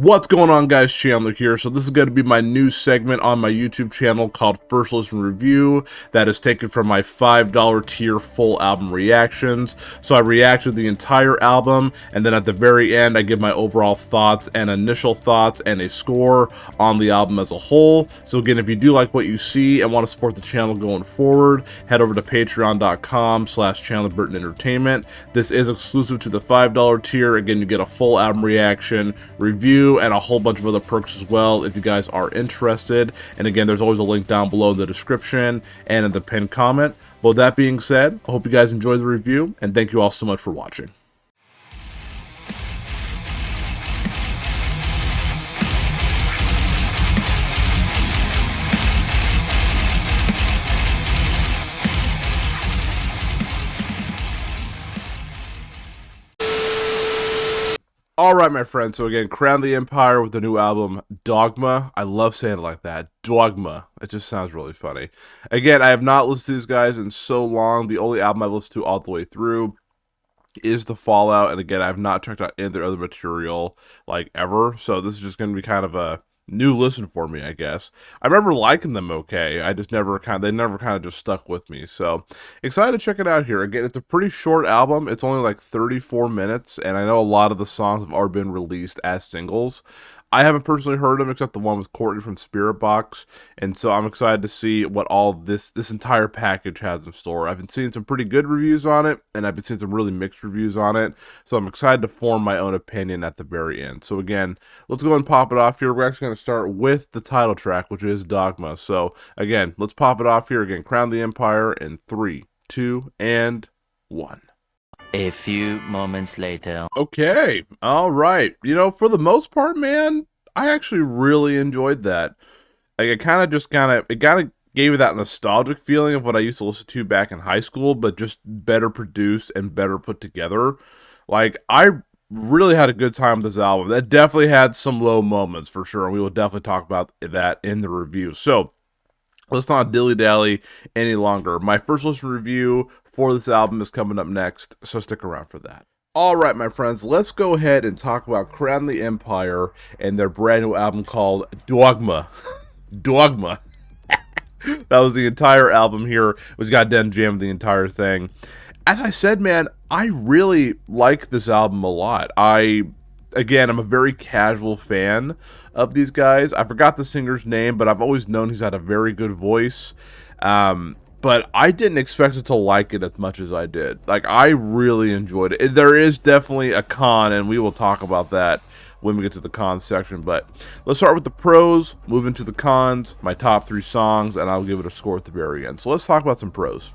What's going on, guys? Chandler here. So this is going to be my new segment on my YouTube channel called First Listen Review that is taken from my $5 tier full album reactions. So I react to the entire album, and then at the very end I give my overall thoughts and initial thoughts and a score on the album as a whole. So again, if you do like what you see and want to support the channel going forward, head over to patreon.com/ChandlerBurtonEntertainment. This is exclusive to the $5 tier. Again, you get a full album reaction, review, and a whole bunch of other perks as well if you guys are interested. And again, there's always a link down below in the description and in the pinned comment. But with that being said, I hope you guys enjoy the review, and thank you all so much for watching. Alright, my friends, so again, crown the empire with the new album, Dogma. I love saying it like that, Dogma. It just sounds really funny. Again, I have not listened to these guys in so long. The only album I've listened to all the way through is The Fallout, and again, I have not checked out any of their other material, like, ever. So this is just going to be kind of a new listen for me, I guess. I remember liking them okay. I just never they never kind of just stuck with me. So excited to check it out here. Again, it's a pretty short album. It's only like 34 minutes, and I know a lot of the songs have already been released as singles. I haven't personally heard them except the one with Courtney from Spirit Box, and so I'm excited to see what all this entire package has in store. I've been seeing some pretty good reviews on it, and I've been seeing some really mixed reviews on it, so I'm excited to form my own opinion at the very end. So again, let's go and pop it off here. We're actually going to start with the title track, which is Dogma. So again, let's pop it off here. Again, Crown the Empire in 3, 2, and 1. A few moments later. Okay, all right. You know, for the most part, man, I actually really enjoyed that. Like, it kind of gave me that nostalgic feeling of what I used to listen to back in high school, but just better produced and better put together. Like, I really had a good time with this album. That definitely had some low moments, for sure, and we will definitely talk about that in the review. So, let's not dilly-dally any longer. My first listen review for this album is coming up next, so stick around for that. Alright, my friends, let's go ahead and talk about Crown the Empire and their brand new album called Dogma. Dogma. That was the entire album here. It was goddamn jammed the entire thing. As I said, man, I really like this album a lot. Again, I'm a very casual fan of these guys. I forgot the singer's name, but I've always known he's had a very good voice. But I didn't expect to like it as much as I did. Like, I really enjoyed it. There is definitely a con, and we will talk about that when we get to the cons section. But let's start with the pros, move into the cons, my top 3 songs, and I'll give it a score at the very end. So let's talk about some pros.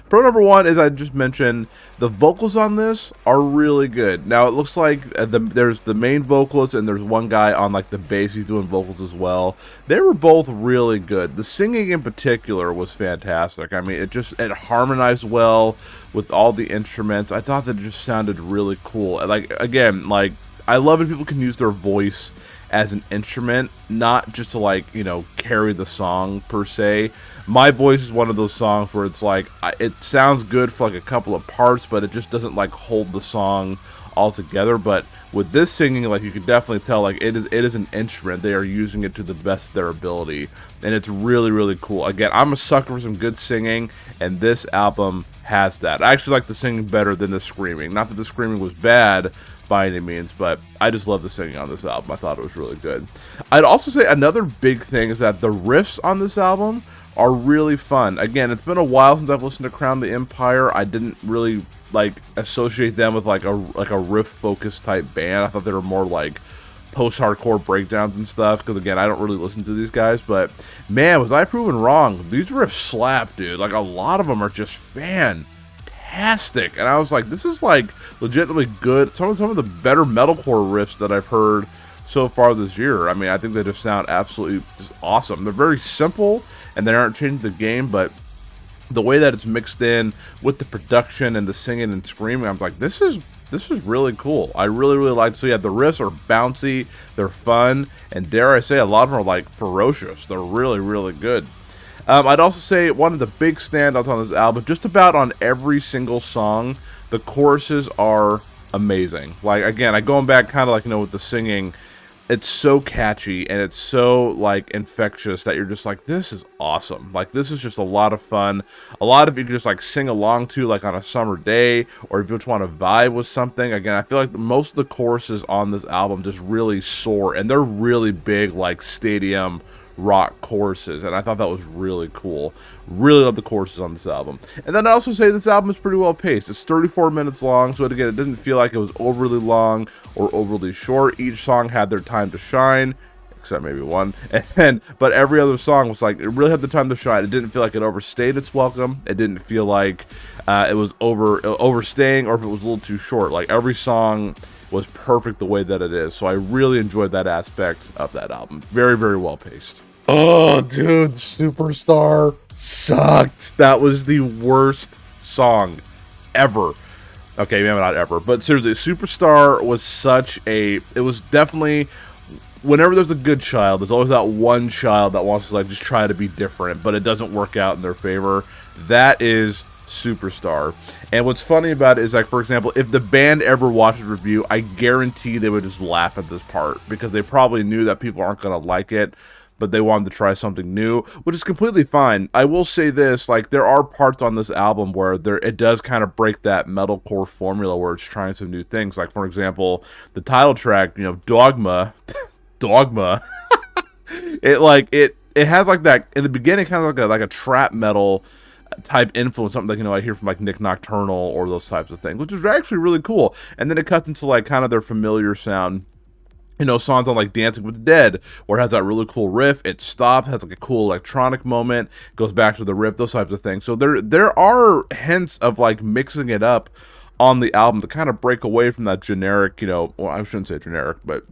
Pro number 1, as I just mentioned, the vocals on this are really good. Now, it looks like there's the main vocalist and there's one guy on like the bass. He's doing vocals as well. They were both really good. The singing in particular was fantastic. I mean, it harmonized well with all the instruments. I thought that it just sounded really cool. Like, again, like, I love when people can use their voice as an instrument, not just to, like, you know, carry the song per se. My voice is one of those songs where it's like, it sounds good for like a couple of parts, but it just doesn't like hold the song all together. But with this singing, like, you can definitely tell, like, it is an instrument. They are using it to the best of their ability, and it's really, really cool. Again, I'm a sucker for some good singing, and this album has that. I actually like the singing better than the screaming. Not that the screaming was bad by any means, but I just love the singing on this album. I thought it was really good. I'd also say another big thing is that the riffs on this album are really fun. Again, it's been a while since I've listened to Crown the Empire. I didn't really like associate them with like a riff focused type band. I thought they were more like post-hardcore breakdowns and stuff, because again, I don't really listen to these guys. But man, was I proven wrong. These riffs slap, dude. Like, a lot of them are just fantastic, and I was like, this is like legitimately good. Some of the better metalcore riffs that I've heard so far this year. I mean, I think they just sound absolutely just awesome. They're very simple, and they aren't changing the game, but the way that it's mixed in with the production and the singing and screaming, I'm like, this is really cool. I really like. So yeah, the riffs are bouncy, they're fun, and dare I say, a lot of them are like ferocious. They're really good. I'd also say one of the big standouts on this album, just about on every single song, the choruses are amazing. Like, again, going back kind of like, with the singing, it's so catchy and it's so like infectious that you're just like, this is awesome. Like, this is just a lot of fun. A lot of you can just like sing along to, like on a summer day, or if you just want to vibe with something. Again, I feel like most of the choruses on this album just really soar, and they're really big, like stadium rock choruses, and I thought that was really cool. Really love the choruses on this album. And then I also say this album is pretty well paced. It's 34 minutes long, so again, it didn't feel like it was overly long or overly short. Each song had their time to shine, except maybe one. But every other song was like, it really had the time to shine. It didn't feel like it overstayed its welcome. It didn't feel like it was overstaying, or if it was a little too short. Like, every song was perfect the way that it is. So I really enjoyed that aspect of that album. Very, very well paced. Oh, dude, Superstar sucked. That was the worst song ever. Okay, maybe not ever, but seriously, Superstar was it was definitely, whenever there's a good child, there's always that one child that wants to like just try to be different, but it doesn't work out in their favor. That is Superstar. And what's funny about it is, like, for example, if the band ever watches review, I guarantee they would just laugh at this part, because they probably knew that people aren't going to like it, but they wanted to try something new, which is completely fine. I will say this, like, there are parts on this album where it does kind of break that metalcore formula where it's trying some new things. Like, for example, the title track, Dogma, Dogma, it has like that, in the beginning, kind of like a trap metal type influence, something like, I hear from like Nick Nocturnal or those types of things, which is actually really cool. And then it cuts into like kind of their familiar sound, songs on like Dancing with the Dead, where it has that really cool riff. It stops, has like a cool electronic moment, goes back to the riff, those types of things. So there are hints of like mixing it up on the album to kind of break away from that generic, well, I shouldn't say generic, but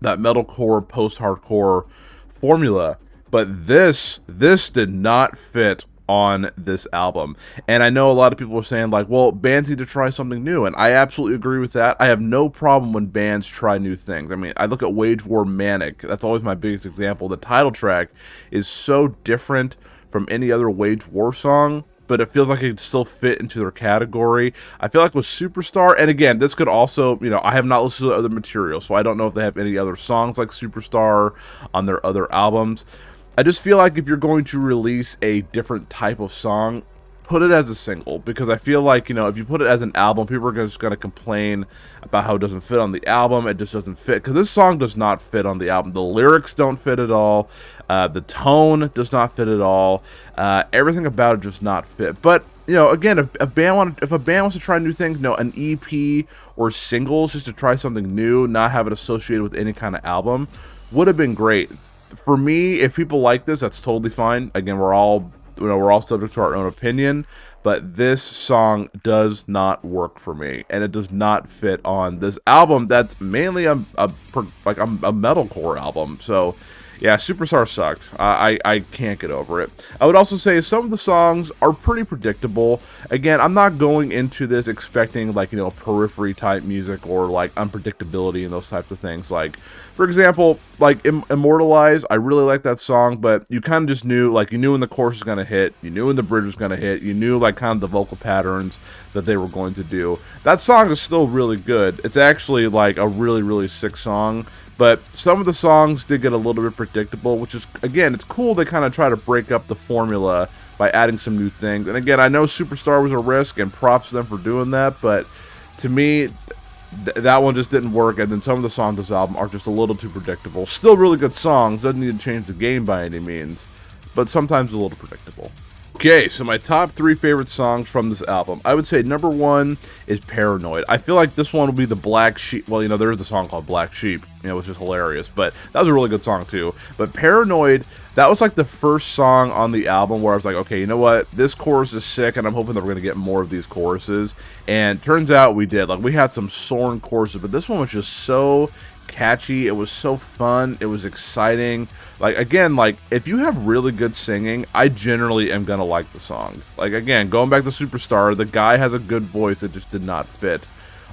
that metalcore, post-hardcore formula. But this did not fit on this album. And I know a lot of people are saying like, well, bands need to try something new, and I absolutely agree with that. I have no problem when bands try new things. I mean, I look at Wage War Manic. That's always my biggest example. The title track is so different from any other Wage War song, but it feels like it could still fit into their category. I feel like with Superstar, and again, this could also, I have not listened to other material, so I don't know if they have any other songs like Superstar on their other albums. I just feel like if you're going to release a different type of song, put it as a single, because I feel like, if you put it as an album, people are just going to complain about how it doesn't fit on the album. It just doesn't fit, because this song does not fit on the album. The lyrics don't fit at all. The tone does not fit at all. Everything about it does not fit. But, again, if a band wants to try new things, an EP or singles just to try something new, not have it associated with any kind of album, would have been great. For me, if people like this, that's totally fine. Again, we're all subject to our own opinion, but this song does not work for me, and it does not fit on this album that's mainly a metalcore album. So yeah, Superstar sucked. I can't get over it. I would also say some of the songs are pretty predictable. Again, I'm not going into this expecting like, periphery type music or like unpredictability and those types of things. Like, for example, like Immortalize, I really like that song, but you kind of just knew, like, you knew when the chorus was going to hit, you knew when the bridge was going to hit, you knew like kind of the vocal patterns that they were going to do. That song is still really good. It's actually like a really, really sick song. But some of the songs did get a little bit predictable, which is, again, it's cool they kind of try to break up the formula by adding some new things. And again, I know Superstar was a risk, and props to them for doing that, but to me, that one just didn't work. And then some of the songs on this album are just a little too predictable. Still really good songs, doesn't need to change the game by any means, but sometimes a little predictable. Okay, so my top 3 favorite songs from this album. I would say number 1 is Paranoid. I feel like this one will be the Black Sheep. Well, there is a song called Black Sheep, which is hilarious, but that was a really good song too. But Paranoid, that was like the first song on the album where I was like, okay, you know what? This chorus is sick, and I'm hoping that we're going to get more of these choruses. And turns out we did. Like, we had some soaring choruses, but this one was just so catchy. It was so fun. It was exciting. Like, again, like, if you have really good singing, I generally am gonna like the song. Like, again, going back to Superstar, the guy has a good voice. It just did not fit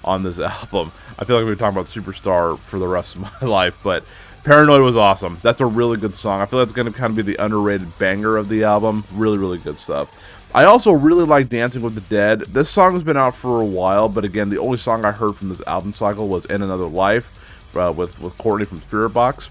on this album. I feel like we've been talking about Superstar for the rest of my life, but Paranoid was awesome. That's a really good song. I feel that's going to kind of be the underrated banger of the album. Really, really good stuff. I also really like Dancing with the Dead. This song has been out for a while, but again, the only song I heard from this album cycle was In Another Life with Courtney from Spirit Box.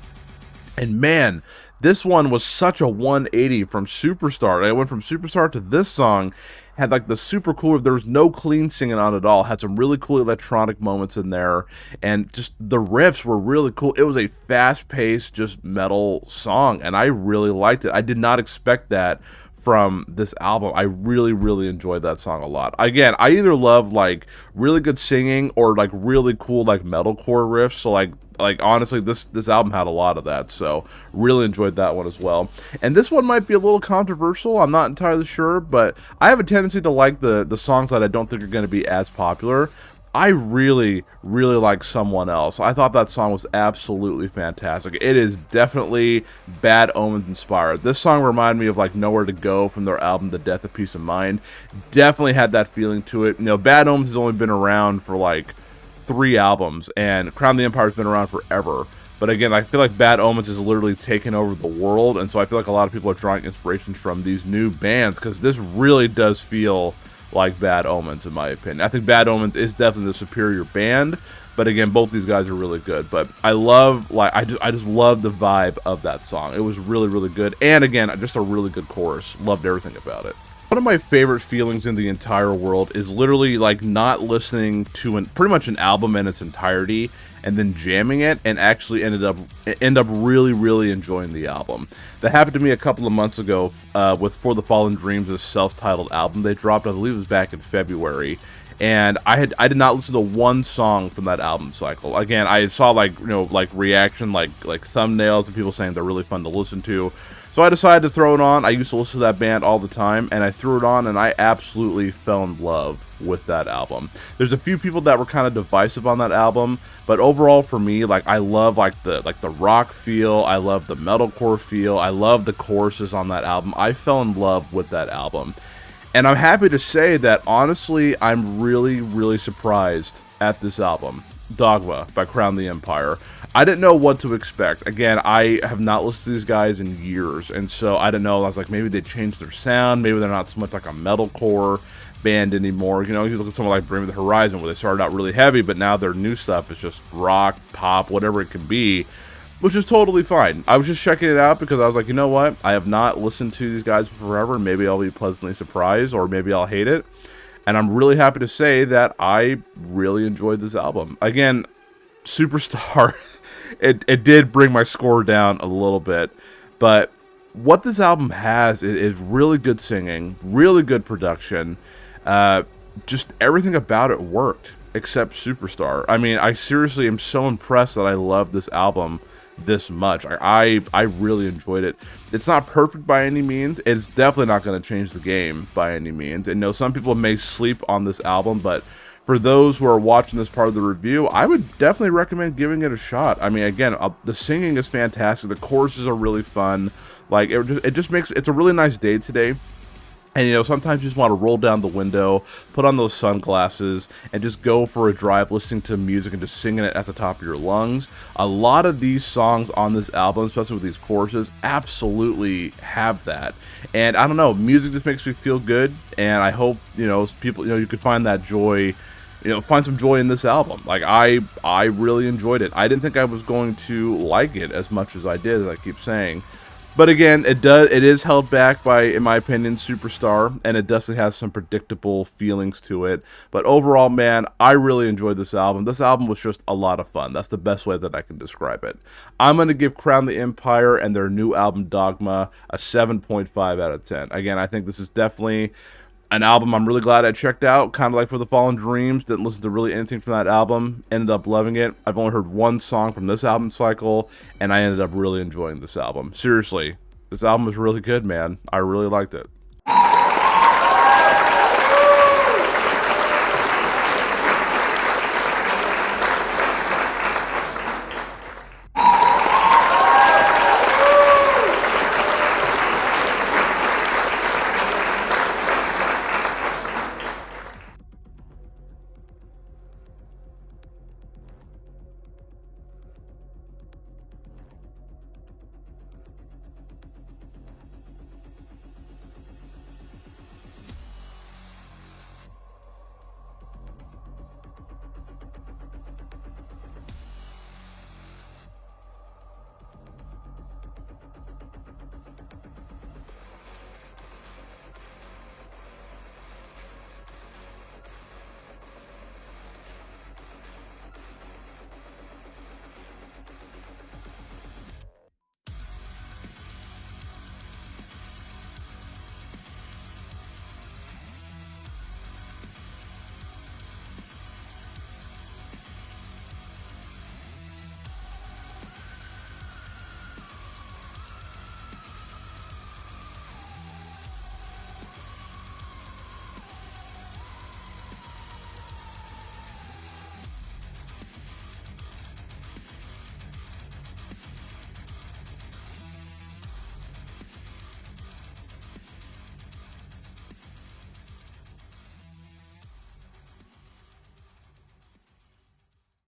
And man, this one was such a 180 from Superstar. I went from Superstar to this song, had like the super cool, there was no clean singing on it at all, had some really cool electronic moments in there, and just the riffs were really cool. It was a fast-paced, just metal song, and I really liked it. I did not expect that from this album. I really, really enjoyed that song a lot. Again, I either love like really good singing or like really cool like metalcore riffs. So like honestly, this album had a lot of that. So really enjoyed that one as well. And this one might be a little controversial. I'm not entirely sure, but I have a tendency to like the songs that I don't think are going to be as popular. I really, really like Someone Else. I thought that song was absolutely fantastic. It is definitely Bad Omens inspired. This song reminded me of like Nowhere to Go from their album The Death of Peace of Mind. Definitely had that feeling to it. You know, Bad Omens has only been around for like 3 albums, and Crown of the Empire has been around forever. But again, I feel like Bad Omens is literally taken over the world, and so I feel like a lot of people are drawing inspirations from these new bands, because this really does feel like Bad Omens, in my opinion. I think Bad Omens is definitely the superior band, but again, both these guys are really good. But I love, like, I just love the vibe of that song. It was really, really good, and again, just a really good chorus. Loved everything about it. One of my favorite feelings in the entire world is literally like not listening to pretty much an album in its entirety and then jamming it and actually end up really, really enjoying the album. That happened to me a couple of months ago with For the Fallen Dreams, a self-titled album they dropped. I believe it was back in February. And I did not listen to one song from that album cycle. Again, I saw like, you know, like reaction, like thumbnails and people saying they're really fun to listen to. So I decided to throw it on. I used to listen to that band all the time, and I threw it on, and I absolutely fell in love with that album. There's a few people that were kind of divisive on that album, but overall for me, like, I love like the rock feel, I love the metalcore feel, I love the choruses on that album. I fell in love with that album. And I'm happy to say that, honestly, I'm really, really surprised at this album, Dogma by Crown the Empire. I didn't know what to expect. Again, I have not listened to these guys in years, and so I didn't know. I was like, maybe they changed their sound. Maybe they're not so much like a metalcore band anymore. You know, you look at someone like Bring Me the Horizon, where they started out really heavy, but now their new stuff is just rock, pop, whatever it can be, which is totally fine. I was just checking it out because I was like, you know what? I have not listened to these guys forever. Maybe I'll be pleasantly surprised, or maybe I'll hate it. And I'm really happy to say that I really enjoyed this album. Again, Superstar, it did bring my score down a little bit, but what this album has is really good singing, really good production. Just everything about it worked except Superstar. I mean, I seriously am so impressed that I love this album this much. I really enjoyed it. It's not perfect by any means. It's definitely not going to change the game by any means. And you know, some people may sleep on this album, but for those who are watching this part of the review, I would definitely recommend giving it a shot. I mean, again, the singing is fantastic. The choruses are really fun. Like, it just makes, it's a really nice day today. And, you know, sometimes you just want to roll down the window, put on those sunglasses, and just go for a drive listening to music and just singing it at the top of your lungs. A lot of these songs on this album, especially with these choruses, absolutely have that. And I don't know, music just makes me feel good, and I hope, you know, people, you know, you could find that joy, you know, find some joy in this album. Like, I really enjoyed it. I didn't think I was going to like it as much as I did, as I keep saying. But again, it is held back by, in my opinion, Superstar, and it definitely has some predictable feelings to it. But overall, man, I really enjoyed this album. This album was just a lot of fun. That's the best way that I can describe it. I'm going to give Crown the Empire and their new album, Dogma, a 7.5 out of 10. Again, I think this is definitely an album I'm really glad I checked out, kind of like For the Fallen Dreams. Didn't listen to really anything from that album, ended up loving it. I've only heard one song from this album cycle, and I ended up really enjoying this album. Seriously, this album was really good, man. I really liked it.